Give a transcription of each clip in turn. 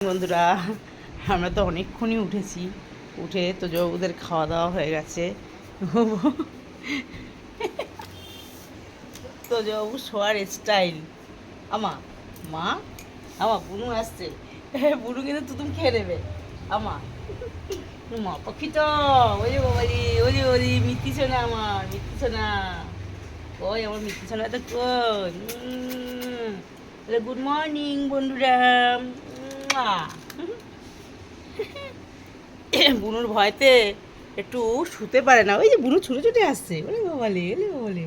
বন্ধুরা, আমরা তো অনেকক্ষণই উঠেছি। উঠে তো ওদের খাওয়া দাওয়া হয়ে গেছে। তো শোয়ার স্টাইল আমা মা আমা বুনু আসছে। বুনু কিন্তু তুমি খেয়ে নেবে আমা। মা পাখিটা ওই যে বাবারি ওই যে ওরি মিত্তি সোনা, আমার মিত্তি সোনা। ওই আমার মিত্তি সোনা তো কই। গুড মর্নিং বন্ধুরা। বুনুর ভয়তে একটু শুতে পারে না। ওই যে বুনু ছুটে ছুটে আসছে। ওরে বাবালে ওলে বাবালে,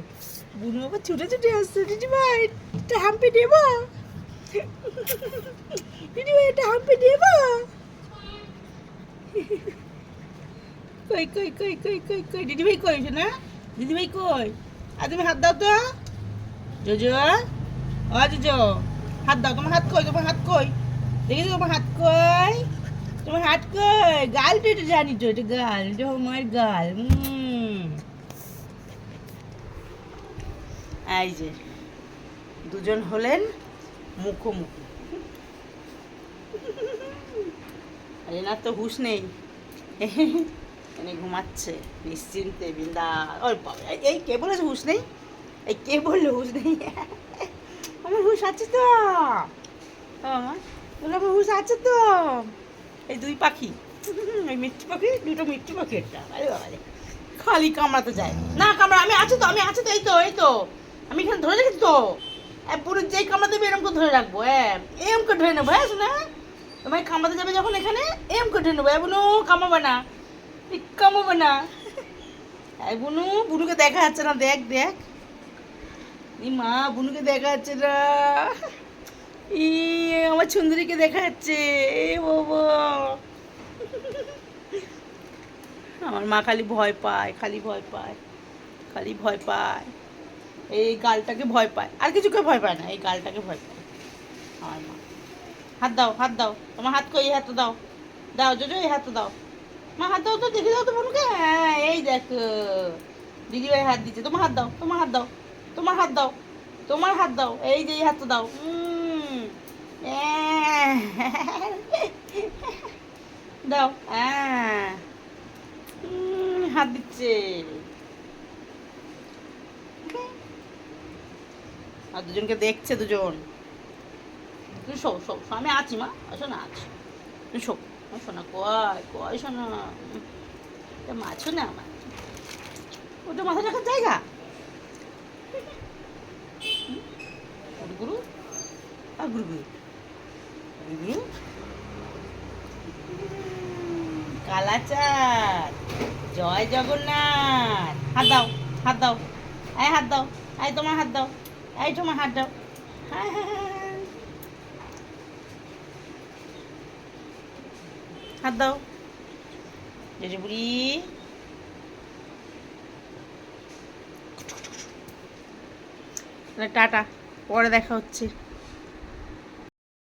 বুনু আবার ছুটে ছুটে আসছে। দিদি ভাই একটা হাম্পি দেবো, দিদি ভাই একটা হাম্পি দেবো। কই কই কই কই কই কই দিদি ভাই কই না? দিদি ভাই কই? আর তুমি হাত দাও তো। জোজো ও জোজো, হাত দাও। তোমার হাত কই? তোমার হাত কই? দেখি তোমার হাত কই? তোমার হাত কই? গাল তো এটা জানি তো, এটা গাল, এটা আমার গাল। এই যে দুজন হলেন মুখোমুখি। এনার তো হুঁশ নেই, এনে ঘুমাচ্ছে নিশ্চিন্তে বিন্দা। ওর বাবা, এই কে বলেছে হুঁশ নেই? এই কে বললো হুঁশ নেই? আমার হুঁশ আছে তো আমার, বলে আমার হুঁশ আছে তো। এই দুই পাখি, ওই মিষ্টি পাখি, দুটো মিষ্টি পাখি একটা। আরে বাবা, খালি কামড়াতে যায় না। কামড়া, আমি আছি তো, আমি আছি তো, এই তো এই তো আমি এখানে ধরে রেখেছি তো। পুরো যেই কামড়াতে দেবে এরকম করে ধরে রাখবো। এরম করে ধরে নেবো। হ্যাঁ শোনা, তোমায় কামড়াতে যাবে যখন এখানে এরম করে ধরে নেবো। বুনু কামাবে না, কামাবে না। বুনু, বুনুকে দেখা যাচ্ছে না। দেখ দেখ, মা বুনুকে দেখা যাচ্ছে না। ই আমার সুন্দরীকে দেখা যাচ্ছে। এ বাবা, আমার মা খালি ভয় পায়, খালি ভয় পায়, খালি ভয় পায়। এই গালটাকে ভয় পায়, আর কিছুকে ভয় পায় না, এই গালটাকে ভয় পায় আমার মা। হাত দাও, হাত দাও। তোমার হাত কই? এই হাতটা দাও, দাও জোজো, এই হাতটা দাও। মা হাত দাও তো, দেখে দাও তো বুনুকে। হ্যাঁ এই দেখো, দিদিভাই হাত দিচ্ছে। তোমার হাত দাও, তোমার হাত দাও, তোমার হাত দাও, তোমার হাত দাও। এই যে এই হাতটা দাও। দাও। হাত দিচ্ছে। আর দুজনকে দেখছে দুজন। তুই শো শো শো, আমি আছি মা, আসো না আছি। তুই শো, শোনা কয় কয় শোনা। মাছও না আমার, ওটা মাথা রাখার জায়গা। গুরু গুরু আর গুরু গুরু গুরু। কালাচাঁদ, জয় জগন্নাথ। হাত দাও, হাত দাও, এই হাত দাও, এই তোমার হাত দাও, এই তোমার হাত দাও। হ্যাঁ হ্যাঁ হ্যাঁ, হাত দাও জেজে বুড়ি। টাটা, পরে দেখা হচ্ছে।